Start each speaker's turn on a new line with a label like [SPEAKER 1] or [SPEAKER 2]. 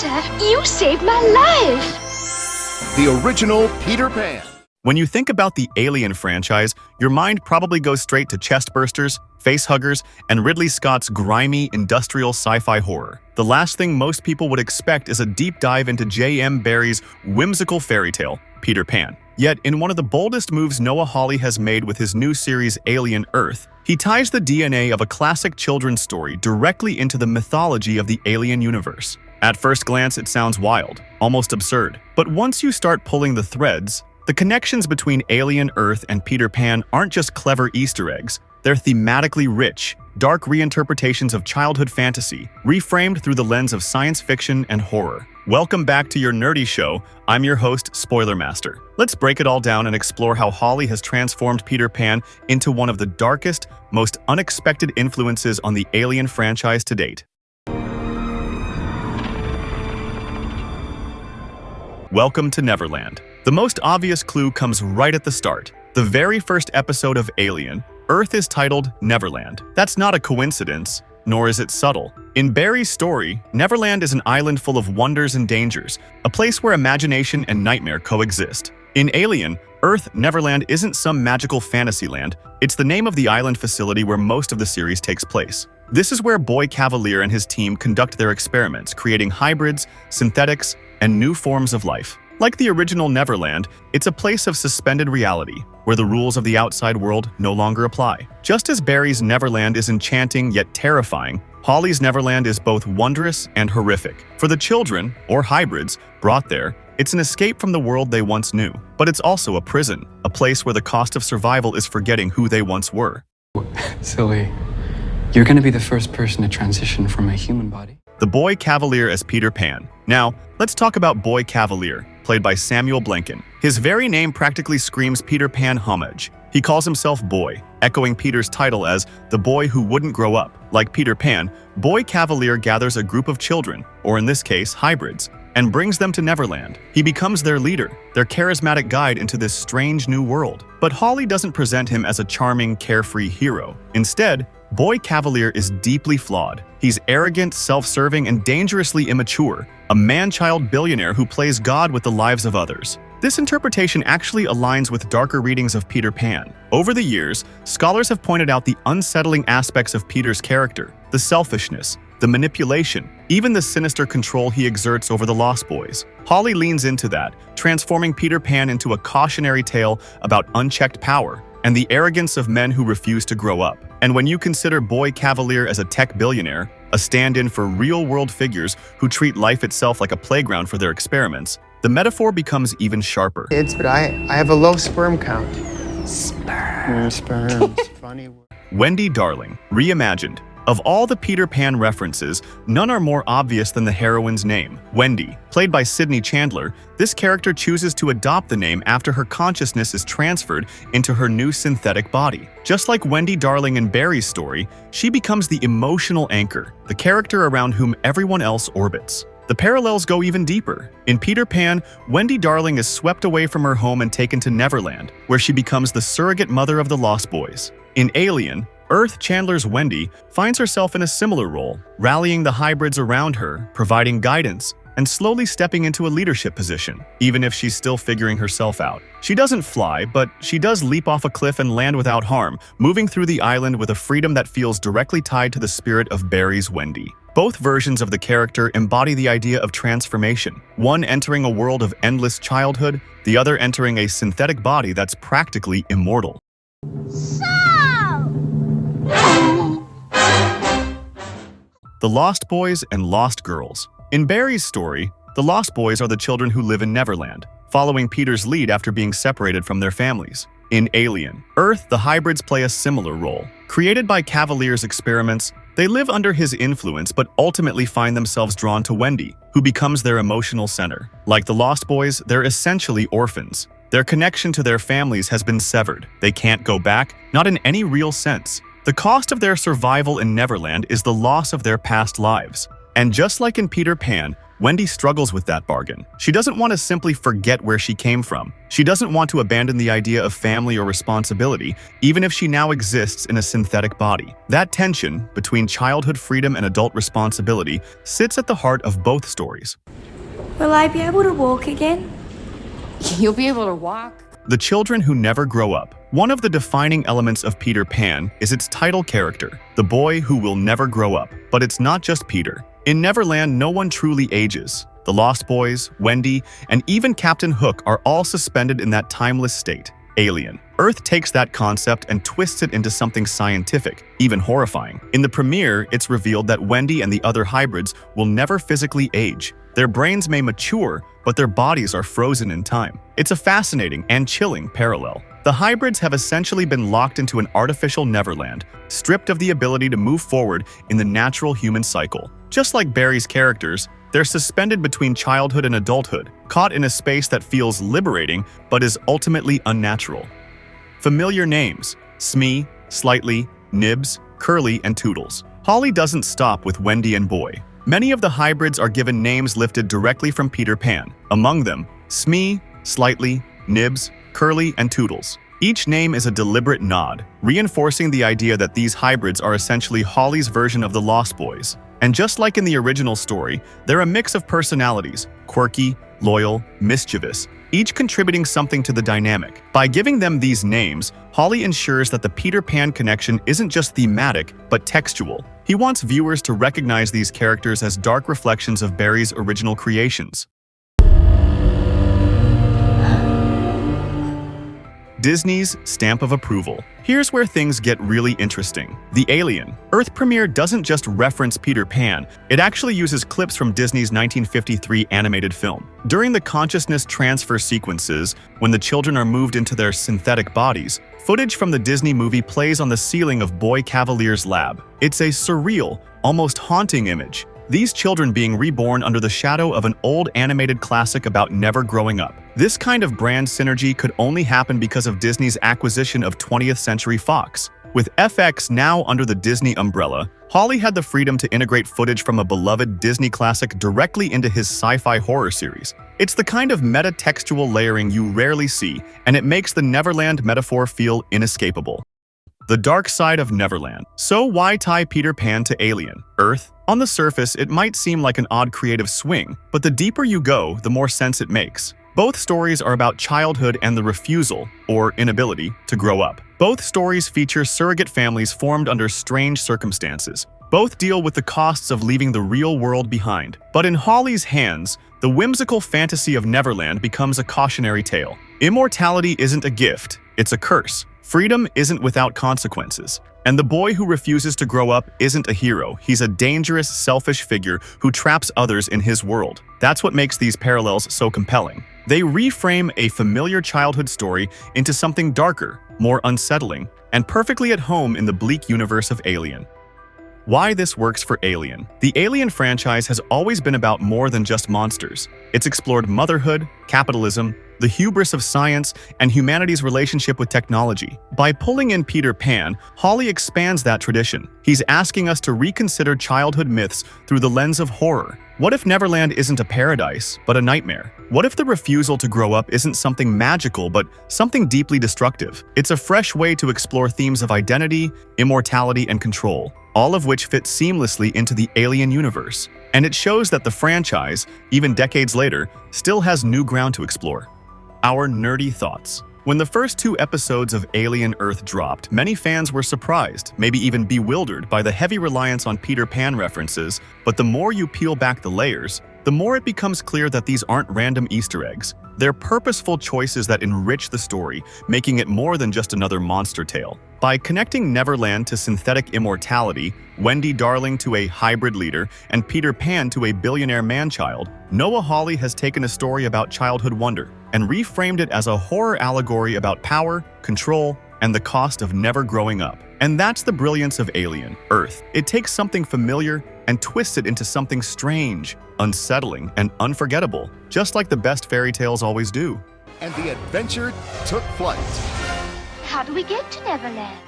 [SPEAKER 1] Peter, you saved my life!
[SPEAKER 2] The original Peter Pan.
[SPEAKER 3] When you think about the Alien franchise, your mind probably goes straight to chestbursters, facehuggers, and Ridley Scott's grimy, industrial sci-fi horror. The last thing most people would expect is a deep dive into J.M. Barrie's whimsical fairy tale, Peter Pan. Yet, in one of the boldest moves Noah Hawley has made with his new series Alien Earth, he ties the DNA of a classic children's story directly into the mythology of the alien universe. At first glance, it sounds wild, almost absurd. But once you start pulling the threads, the connections between Alien Earth and Peter Pan aren't just clever Easter eggs, they're thematically rich, dark reinterpretations of childhood fantasy, reframed through the lens of science fiction and horror. Welcome back to your nerdy show. I'm your host, Spoiler Master. Let's break it all down and explore how Hawley has transformed Peter Pan into one of the darkest, most unexpected influences on the Alien franchise to date. Welcome to Neverland. The most obvious clue comes right at the start. The very first episode of Alien, Earth is titled Neverland. That's not a coincidence, nor is it subtle. In Barrie's story, Neverland is an island full of wonders and dangers, a place where imagination and nightmare coexist. In Alien, Earth Neverland isn't some magical fantasy land, it's the name of the island facility where most of the series takes place. This is where boy Cavalier and his team conduct their experiments, creating hybrids, synthetics, and new forms of life. Like the original Neverland, it's a place of suspended reality, where the rules of the outside world no longer apply. Just as Barrie's Neverland is enchanting yet terrifying, Hawley's Neverland is both wondrous and horrific. For the children, or hybrids, brought there, it's an escape from the world they once knew. But it's also a prison, a place where the cost of survival is forgetting who they once were.
[SPEAKER 4] Silly. You're gonna be the first person to transition from a human body.
[SPEAKER 3] The boy Cavalier as Peter Pan. Now, let's talk about boy Cavalier, played by Samuel Blanken. His very name practically screams Peter Pan homage. He calls himself Boy, echoing Peter's title as the boy who wouldn't grow up. Like Peter Pan, boy Cavalier gathers a group of children, or in this case, hybrids, and brings them to Neverland. He becomes their leader, their charismatic guide into this strange new world. But Hawley doesn't present him as a charming, carefree hero. Instead, boy Cavalier is deeply flawed. He's arrogant, self-serving, and dangerously immature, a man-child billionaire who plays God with the lives of others. This interpretation actually aligns with darker readings of Peter Pan. Over the years, scholars have pointed out the unsettling aspects of Peter's character, the selfishness, the manipulation, even the sinister control he exerts over the Lost Boys. Hawley leans into that, transforming Peter Pan into a cautionary tale about unchecked power and the arrogance of men who refuse to grow up. And when you consider boy Cavalier as a tech billionaire, a stand-in for real-world figures who treat life itself like a playground for their experiments, the metaphor becomes even sharper.
[SPEAKER 5] But I have a low sperm count. Sperms. Funny word.
[SPEAKER 3] Wendy Darling, reimagined. Of all the Peter Pan references, none are more obvious than the heroine's name, Wendy. Played by Sydney Chandler, this character chooses to adopt the name after her consciousness is transferred into her new synthetic body. Just like Wendy Darling in Barrie's story, she becomes the emotional anchor, the character around whom everyone else orbits. The parallels go even deeper. In Peter Pan, Wendy Darling is swept away from her home and taken to Neverland, where she becomes the surrogate mother of the Lost Boys. In Alien, Earth Chandler's Wendy finds herself in a similar role, rallying the hybrids around her, providing guidance, and slowly stepping into a leadership position, even if she's still figuring herself out. She doesn't fly, but she does leap off a cliff and land without harm, moving through the island with a freedom that feels directly tied to the spirit of Barrie's Wendy. Both versions of the character embody the idea of transformation, one entering a world of endless childhood, the other entering a synthetic body that's practically immortal. The Lost Boys and Lost Girls. In Barrie's story, the Lost Boys are the children who live in Neverland, following Peter's lead after being separated from their families. In Alien Earth, the hybrids play a similar role. Created by Cavalier's experiments, they live under his influence but ultimately find themselves drawn to Wendy, who becomes their emotional center. Like the Lost Boys, they're essentially orphans. Their connection to their families has been severed. They can't go back, not in any real sense. The cost of their survival in Neverland is the loss of their past lives. And just like in Peter Pan, Wendy struggles with that bargain. She doesn't want to simply forget where she came from. She doesn't want to abandon the idea of family or responsibility, even if she now exists in a synthetic body. That tension between childhood freedom and adult responsibility sits at the heart of both stories.
[SPEAKER 2] Will I be able to walk again?
[SPEAKER 6] You'll be able to walk.
[SPEAKER 3] The children who never grow up. One of the defining elements of Peter Pan is its title character, the boy who will never grow up. But it's not just Peter. In Neverland, no one truly ages. The Lost Boys, Wendy, and even Captain Hook are all suspended in that timeless state. Alien. Earth takes that concept and twists it into something scientific, even horrifying. In the premiere, it's revealed that Wendy and the other hybrids will never physically age. Their brains may mature, but their bodies are frozen in time. It's a fascinating and chilling parallel. The hybrids have essentially been locked into an artificial Neverland, stripped of the ability to move forward in the natural human cycle. Just like Barrie's characters, they're suspended between childhood and adulthood, caught in a space that feels liberating but is ultimately unnatural. Familiar names: Smee, Slightly, Nibs, Curly, and Toodles. Hawley doesn't stop with Wendy and Boy. Many of the hybrids are given names lifted directly from Peter Pan. Among them, Smee, Slightly, Nibs, Curly, and Toodles. Each name is a deliberate nod, reinforcing the idea that these hybrids are essentially Hawley's version of the Lost Boys. And just like in the original story, they're a mix of personalities: quirky, loyal, mischievous, each contributing something to the dynamic. By giving them these names, Hawley ensures that the Peter Pan connection isn't just thematic, but textual. He wants viewers to recognize these characters as dark reflections of Barrie's original creations. Disney's stamp of approval. Here's where things get really interesting. The Alien. Earth premiere doesn't just reference Peter Pan, it actually uses clips from Disney's 1953 animated film. During the consciousness transfer sequences, when the children are moved into their synthetic bodies, footage from the Disney movie plays on the ceiling of Boy Cavalier's lab. It's a surreal, almost haunting image. These children being reborn under the shadow of an old animated classic about never growing up. This kind of brand synergy could only happen because of Disney's acquisition of 20th Century Fox. With FX now under the Disney umbrella, Hawley had the freedom to integrate footage from a beloved Disney classic directly into his sci-fi horror series. It's the kind of meta-textual layering you rarely see, and it makes the Neverland metaphor feel inescapable. The dark side of Neverland. So why tie Peter Pan to Alien, Earth? On the surface, it might seem like an odd creative swing, but the deeper you go, the more sense it makes. Both stories are about childhood and the refusal, or inability, to grow up. Both stories feature surrogate families formed under strange circumstances. Both deal with the costs of leaving the real world behind. But in Hawley's hands, the whimsical fantasy of Neverland becomes a cautionary tale. Immortality isn't a gift, it's a curse. Freedom isn't without consequences. And the boy who refuses to grow up isn't a hero. He's a dangerous, selfish figure who traps others in his world. That's what makes these parallels so compelling. They reframe a familiar childhood story into something darker, more unsettling, and perfectly at home in the bleak universe of Alien. Why this works for Alien. The Alien franchise has always been about more than just monsters. It's explored motherhood, capitalism, the hubris of science, and humanity's relationship with technology. By pulling in Peter Pan, Hawley expands that tradition. He's asking us to reconsider childhood myths through the lens of horror. What if Neverland isn't a paradise, but a nightmare? What if the refusal to grow up isn't something magical, but something deeply destructive? It's a fresh way to explore themes of identity, immortality, and control, all of which fit seamlessly into the Alien universe. And it shows that the franchise, even decades later, still has new ground to explore. Our nerdy thoughts. When the first 2 episodes of Alien Earth dropped, many fans were surprised, maybe even bewildered by the heavy reliance on Peter Pan references, but the more you peel back the layers, the more it becomes clear that these aren't random Easter eggs. They're purposeful choices that enrich the story, making it more than just another monster tale. By connecting Neverland to synthetic immortality, Wendy Darling to a hybrid leader, and Peter Pan to a billionaire man-child, Noah Hawley has taken a story about childhood wonder and reframed it as a horror allegory about power, control, and the cost of never growing up. And that's the brilliance of Alien, Earth. It takes something familiar and twists it into something strange, unsettling, and unforgettable, just like the best fairy tales always do.
[SPEAKER 7] And the adventure took flight.
[SPEAKER 1] How do we get to Neverland?